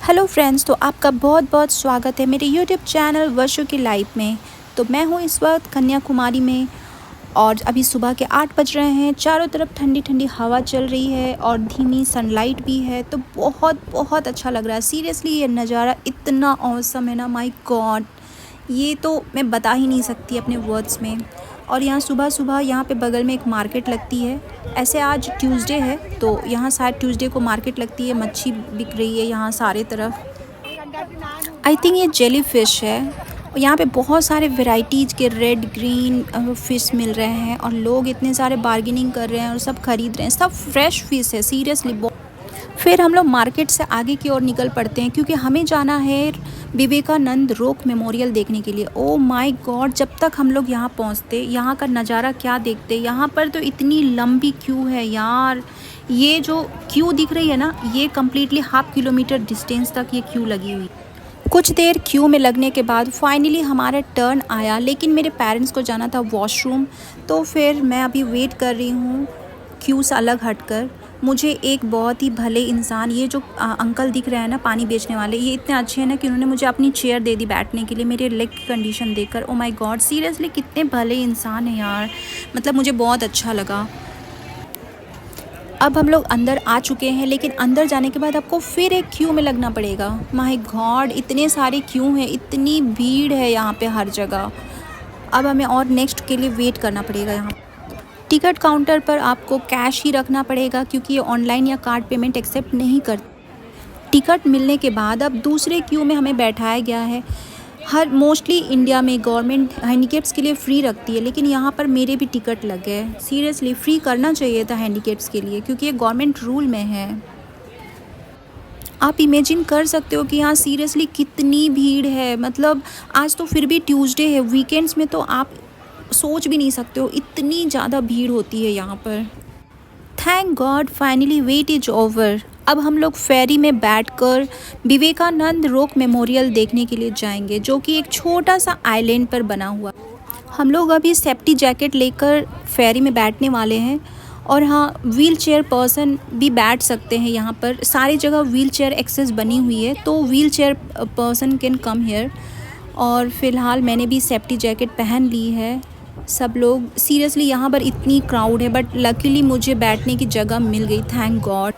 Hello friends, तो आपका बहुत बहुत स्वागत है मेरे यूट्यूब चैनल वर्षों की लाइफ में। तो मैं हूँ इस वक्त कन्याकुमारी में और अभी सुबह के 8 बज रहे हैं। चारों तरफ ठंडी ठंडी हवा चल रही है और धीमी सनलाइट भी है, तो बहुत बहुत अच्छा लग रहा है। सीरियसली ये नज़ारा इतना औसम है ना, माय गॉड, ये तो मैं बता ही नहीं सकती अपने वर्ड्स में। और यहाँ सुबह सुबह यहाँ पे बगल में एक मार्केट लगती है। ऐसे आज ट्यूसडे है तो यहाँ शायद ट्यूसडे को मार्केट लगती है। मच्छी बिक रही है यहाँ सारे तरफ। आई थिंक ये जेली फ़िश है। और यहाँ पे बहुत सारे वेराइटीज़ के रेड ग्रीन फ़िश मिल रहे हैं और लोग इतने सारे बार्गेनिंग कर रहे हैं और सब खरीद रहे हैं। सब फ्रेश फ़िश है सीरियसली। फिर हम लोग मार्केट से आगे की ओर निकल पड़ते हैं क्योंकि हमें जाना है विवेकानंद रॉक मेमोरियल देखने के लिए। ओ माय गॉड, जब तक हम लोग यहाँ पहुँचते, यहाँ का नज़ारा क्या देखते। यहाँ पर तो इतनी लंबी क्यू है यार। ये जो क्यू दिख रही है ना, ये कम्प्लीटली ½ किलोमीटर डिस्टेंस तक ये क्यू लगी हुई। कुछ देर क्यू में लगने के बाद फाइनली हमारा टर्न आया, लेकिन मेरे पेरेंट्स को जाना था वॉशरूम, तो फिर मैं अभी वेट कर रही हूँ क्यू से अलग हटकर। मुझे एक बहुत ही भले इंसान, ये जो अंकल दिख रहे हैं ना पानी बेचने वाले, ये इतने अच्छे हैं ना कि उन्होंने मुझे अपनी चेयर दे दी बैठने के लिए मेरे लेग की कंडीशन देखकर। ओ माय गॉड, सीरियसली कितने भले इंसान हैं यार, मतलब मुझे बहुत अच्छा लगा। अब हम लोग अंदर आ चुके हैं, लेकिन अंदर जाने के बाद आपको फिर एक क्यू में लगना पड़ेगा। माय गॉड, इतने सारे क्यू हैं, इतनी भीड़ है यहाँ पे हर जगह। अब हमें और नेक्स्ट के लिए वेट करना पड़ेगा। यहाँ टिकट काउंटर पर आपको कैश ही रखना पड़ेगा क्योंकि ये ऑनलाइन या कार्ड पेमेंट एक्सेप्ट नहीं करते। टिकट मिलने के बाद अब दूसरे क्यू में हमें बैठाया गया है। हर मोस्टली इंडिया में गवर्नमेंट हैंडीकैप्स के लिए फ़्री रखती है, लेकिन यहाँ पर मेरे भी टिकट लग गए। सीरियसली फ़्री करना चाहिए था हैंडीकैप्स के लिए क्योंकि ये गवर्नमेंट रूल में है। आप इमेजिन कर सकते हो कि यहाँ सीरियसली कितनी भीड़ है। मतलब आज तो फिर भी ट्यूसडे है, वीकेंड्स में तो आप सोच भी नहीं सकते हो, इतनी ज़्यादा भीड़ होती है यहाँ पर। Thank God, finally wait is over. अब हम लोग फेरी में बैठकर विवेकानंद रॉक मेमोरियल देखने के लिए जाएंगे, जो कि एक छोटा सा आइलैंड पर बना हुआ। हम लोग अभी सेफ्टी जैकेट लेकर फेरी में बैठने वाले हैं। और हाँ, व्हील चेयर पर्सन भी बैठ सकते हैं यहाँ पर। सारी जगह व्हील चेयर एक्सेस बनी हुई है, तो wheel chair person can come here. और फ़िलहाल मैंने भी सेफ्टी जैकेट पहन ली है। सब लोग सीरियसली, यहाँ पर इतनी क्राउड है, बट लकीली मुझे बैठने की जगह मिल गई, थैंक गॉड।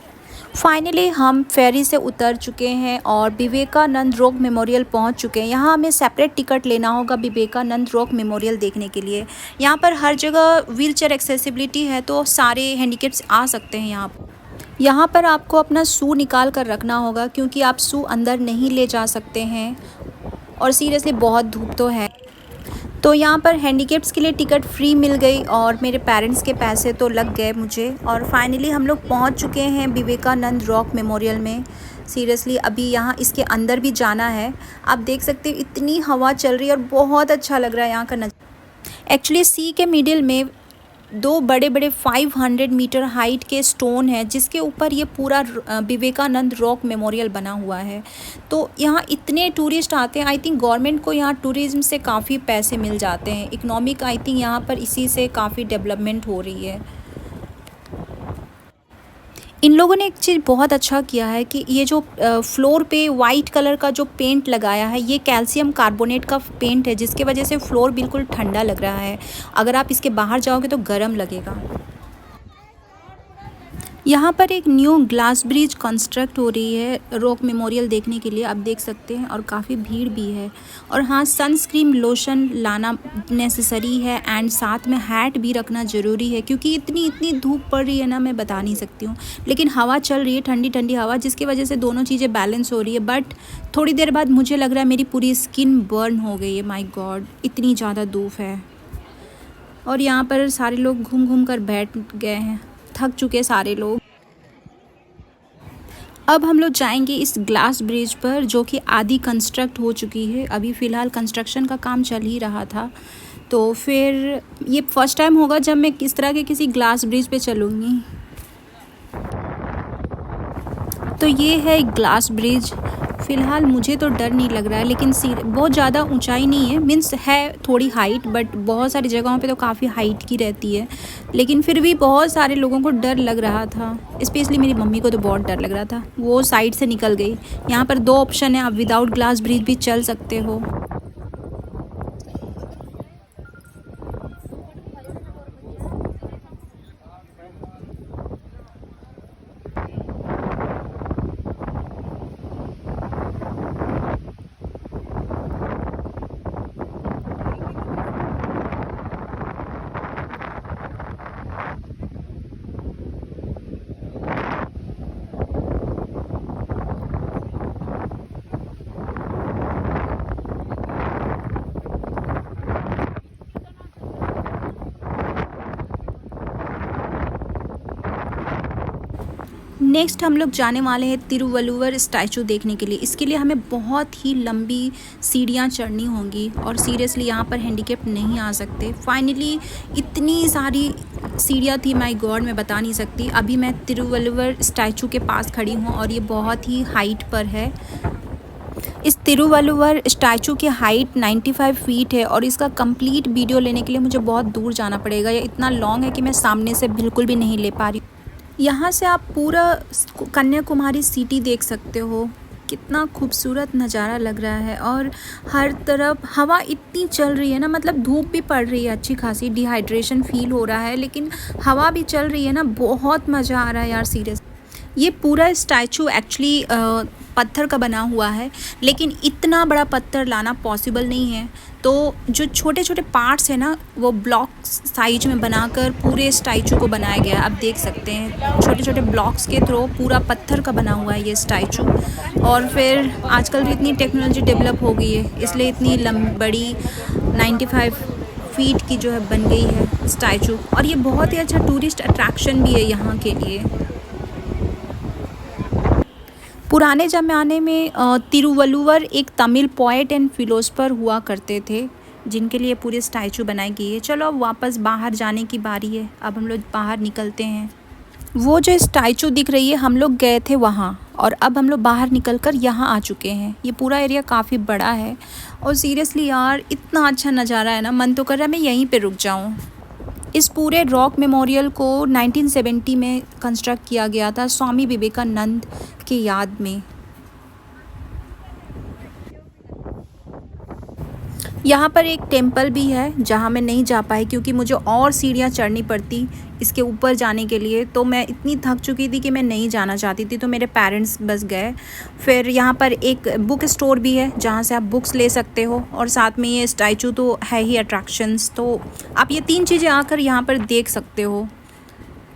फाइनली हम फेरी से उतर चुके हैं और विवेकानंद रॉक मेमोरियल पहुंच चुके हैं। यहाँ हमें सेपरेट टिकट लेना होगा विवेकानंद रॉक मेमोरियल देखने के लिए। यहाँ पर हर जगह व्हील चेयर एक्सेसिबिलिटी है, तो सारे हैंडीकैप्स आ सकते हैं यहाँ पर। यहाँ पर आपको अपना शू निकाल कर रखना होगा क्योंकि आप शू अंदर नहीं ले जा सकते हैं। और सीरियसली बहुत धूप तो है, तो यहाँ पर हैंडीकैप्स के लिए टिकट फ्री मिल गई और मेरे पेरेंट्स के पैसे तो लग गए मुझे। और फाइनली हम लोग पहुँच चुके हैं विवेकानंद रॉक मेमोरियल में। सीरियसली अभी यहाँ इसके अंदर भी जाना है। आप देख सकते हो इतनी हवा चल रही है और बहुत अच्छा लग रहा है यहाँ का नज़ारा। एक्चुअली सी के मिडिल में 2 बड़े बड़े 500 मीटर हाइट के स्टोन है, जिसके ऊपर ये पूरा विवेकानंद रॉक मेमोरियल बना हुआ है। तो यहाँ इतने टूरिस्ट आते हैं। आई थिंक गवर्नमेंट को यहाँ टूरिज़्म से काफ़ी पैसे मिल जाते हैं। इकोनॉमिक आई थिंक यहाँ पर इसी से काफ़ी डेवलपमेंट हो रही है। इन लोगों ने एक चीज़ बहुत अच्छा किया है कि ये जो फ्लोर पे वाइट कलर का जो पेंट लगाया है, ये कैल्शियम कार्बोनेट का पेंट है, जिसके वजह से फ्लोर बिल्कुल ठंडा लग रहा है। अगर आप इसके बाहर जाओगे तो गर्म लगेगा। यहाँ पर एक न्यू ग्लास ब्रिज कंस्ट्रक्ट हो रही है रॉक मेमोरियल देखने के लिए, आप देख सकते हैं, और काफ़ी भीड़ भी है। और हाँ, सनस्क्रीन लोशन लाना नेसेसरी है एंड साथ में हैट भी रखना ज़रूरी है क्योंकि इतनी धूप पड़ रही है ना, मैं बता नहीं सकती हूँ। लेकिन हवा चल रही है, ठंडी ठंडी हवा, जिसकी वजह से दोनों चीज़ें बैलेंस हो रही है। बट थोड़ी देर बाद मुझे लग रहा है मेरी पूरी स्किन बर्न हो गई है। माई गॉड, इतनी ज़्यादा धूप है। और यहाँ पर सारे लोग घूम घूम कर बैठ गए हैं, थक चुके सारे लोग। अब हम लोग जाएंगे इस ग्लास ब्रिज पर, जो कि आधी कंस्ट्रक्ट हो चुकी है। अभी फ़िलहाल कंस्ट्रक्शन का काम चल ही रहा था। तो फिर ये फर्स्ट टाइम होगा जब मैं किस तरह के किसी ग्लास ब्रिज पे चलूँगी। तो ये है ग्लास ब्रिज फ़िलहाल मुझे तो डर नहीं लग रहा है, लेकिन बहुत ज़्यादा ऊंचाई नहीं है, मीन्स है थोड़ी हाइट, बट बहुत सारी जगहों पे तो काफ़ी हाइट की रहती है। लेकिन फिर भी बहुत सारे लोगों को डर लग रहा था, स्पेशली मेरी मम्मी को तो बहुत डर लग रहा था। वो साइड से निकल गई। यहाँ पर 2 ऑप्शन है, आप विदाउट ग्लास ब्रिज भी चल सकते हो। नेक्स्ट हम लोग जाने वाले हैं तिरुवल्लुवर स्टैचू देखने के लिए। इसके लिए हमें बहुत ही लंबी सीढ़ियाँ चढ़नी होंगी और सीरियसली यहाँ पर हैंडीकैप नहीं आ सकते। फाइनली इतनी सारी सीढ़ियाँ थी, माय गॉड, मैं बता नहीं सकती। अभी मैं तिरुवल्लुवर स्टैचू के पास खड़ी हूँ और ये बहुत ही हाइट पर है। इस तिरुवल्लुवर स्टैचू की हाइट 95 फीट है और इसका कंप्लीट वीडियो लेने के लिए मुझे बहुत दूर जाना पड़ेगा। ये इतना लॉन्ग है कि मैं सामने से बिल्कुल भी नहीं ले पा रही। यहाँ से आप पूरा कन्याकुमारी सिटी देख सकते हो। कितना खूबसूरत नज़ारा लग रहा है और हर तरफ हवा इतनी चल रही है ना, मतलब धूप भी पड़ रही है अच्छी खासी, डिहाइड्रेशन फील हो रहा है, लेकिन हवा भी चल रही है ना, बहुत मज़ा आ रहा है यार सीरियस। ये पूरा स्टैचू एक्चुअली पत्थर का बना हुआ है, लेकिन इतना बड़ा पत्थर लाना पॉसिबल नहीं है, तो जो छोटे छोटे पार्ट्स हैं ना, वो ब्लॉक्स साइज में बनाकर पूरे स्टैचू को बनाया गया है। आप देख सकते हैं छोटे छोटे ब्लॉक्स के थ्रू पूरा पत्थर का बना हुआ है ये स्टैचू। और फिर आजकल तो इतनी टेक्नोलॉजी डेवलप हो गई है, इसलिए इतनी बड़ी 95 फीट की जो है बन गई है स्टैचू। और ये बहुत ही अच्छा टूरिस्ट अट्रैक्शन भी है यहाँ के लिए। पुराने ज़माने में तिरुवल्लुवर एक तमिल पोएट एंड फिलोसफर हुआ करते थे, जिनके लिए पूरे स्टैचू बनाई गई है। चलो अब वापस बाहर जाने की बारी है, अब हम लोग बाहर निकलते हैं। वो जो स्टैचू दिख रही है, हम लोग गए थे वहाँ और अब हम लोग बाहर निकलकर यहाँ आ चुके हैं। ये पूरा एरिया काफ़ी बड़ा है और सीरियसली यार इतना अच्छा नज़ारा है ना, मन तो कर रहा है मैं यहीं पे रुक जाऊँ। इस पूरे रॉक मेमोरियल को 1970 में कंस्ट्रक्ट किया गया था स्वामी विवेकानंद की याद में। यहाँ पर एक टेंपल भी है जहाँ मैं नहीं जा पाई क्योंकि मुझे और सीढ़ियाँ चढ़नी पड़ती इसके ऊपर जाने के लिए, तो मैं इतनी थक चुकी थी कि मैं नहीं जाना चाहती थी, तो मेरे पेरेंट्स बस गए। फिर यहाँ पर एक बुक स्टोर भी है जहाँ से आप बुक्स ले सकते हो और साथ में ये स्टैचू तो है ही अट्रैक्शंस, तो आप ये 3 चीज़ें आकर यहाँ पर देख सकते हो।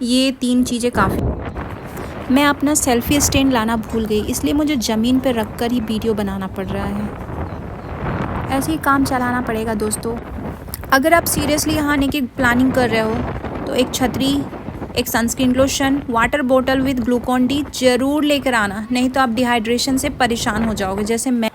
ये 3 चीज़ें काफ़ी। मैं अपना सेल्फ़ी स्टैंड लाना भूल गई, इसलिए मुझे ज़मीन पर रख कर ही वीडियो बनाना पड़ रहा है। ऐसे ही काम चलाना पड़ेगा दोस्तों। अगर आप सीरियसली यहाँ आने की प्लानिंग कर रहे हो तो एक छतरी, एक सनस्क्रीन लोशन, वाटर बोतल विद ग्लूकॉन डी ज़रूर लेकर आना, नहीं तो आप डिहाइड्रेशन से परेशान हो जाओगे जैसे मैं।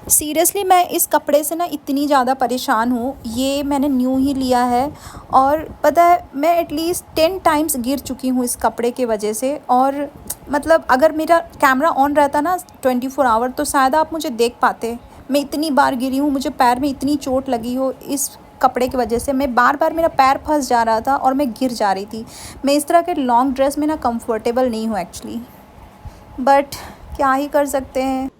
सीरियसली मैं इस कपड़े से ना इतनी ज़्यादा परेशान हूँ। ये मैंने न्यू ही लिया है और पता है मैं एटलीस्ट 10 टाइम्स गिर चुकी हूँ इस कपड़े के वजह से। और मतलब अगर मेरा कैमरा ऑन रहता ना 24 आवर तो शायद आप मुझे देख पाते। मैं इतनी बार गिरी हूँ, मुझे पैर में इतनी चोट लगी हो इस कपड़े की वजह से। मैं बार बार मेरा पैर फंस जा रहा था और मैं गिर जा रही थी। मैं इस तरह के लॉन्ग ड्रेस में ना कंफर्टेबल नहीं हूँ एक्चुअली, बट क्या ही कर सकते हैं।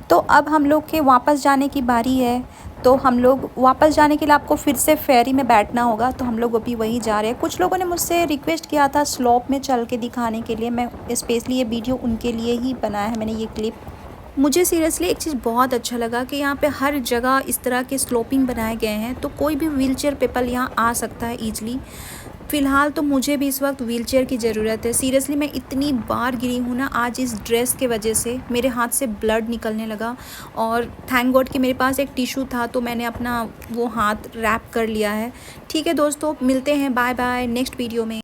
तो अब हम लोग के वापस जाने की बारी है, तो हम लोग वापस जाने के लिए आपको फिर से फेरी में बैठना होगा, तो हम लोग अभी वही जा रहे हैं। कुछ लोगों ने मुझसे रिक्वेस्ट किया था स्लोप में चल के दिखाने के लिए, मैं स्पेशली ये वीडियो उनके लिए ही बनाया है मैंने ये क्लिप। मुझे सीरियसली एक चीज़ बहुत अच्छा लगा कि यहाँ पे हर जगह इस तरह के स्लोपिंग बनाए गए हैं, तो कोई भी व्हीलचेयर पीपल यहाँ आ सकता है ईजिली। फ़िलहाल तो मुझे भी इस वक्त व्हीलचेयर की ज़रूरत है। सीरियसली मैं इतनी बार गिरी हूँ ना आज इस ड्रेस के वजह से, मेरे हाथ से ब्लड निकलने लगा और थैंक गॉड कि मेरे पास एक टिशू था, तो मैंने अपना वो हाथ रैप कर लिया है। ठीक है दोस्तों, मिलते हैं, बाय बाय नेक्स्ट वीडियो में।